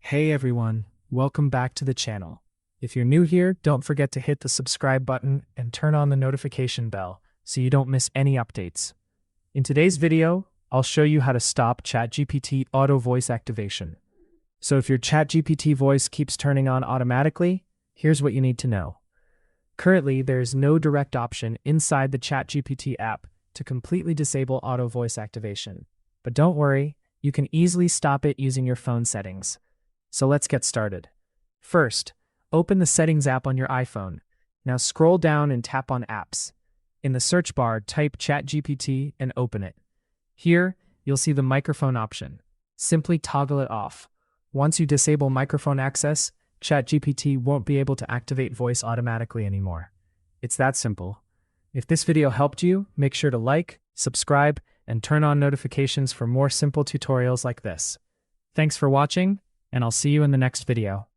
Hey everyone, welcome back to the channel. If you're new here, don't forget to hit the subscribe button and turn on the notification bell so you don't miss any updates. In today's video, I'll show you how to stop ChatGPT auto voice activation. So if your ChatGPT voice keeps turning on automatically, here's what you need to know. Currently, there is no direct option inside the ChatGPT app to completely disable auto voice activation. But don't worry, you can easily stop it using your phone settings. So let's get started. First, open the Settings app on your iPhone. Now scroll down and tap on Apps. In the search bar, type ChatGPT and open it. Here, you'll see the microphone option. Simply toggle it off. Once you disable microphone access, ChatGPT won't be able to activate voice automatically anymore. It's that simple. If this video helped you, make sure to like, subscribe, and turn on notifications for more simple tutorials like this. Thanks for watching, and I'll see you in the next video.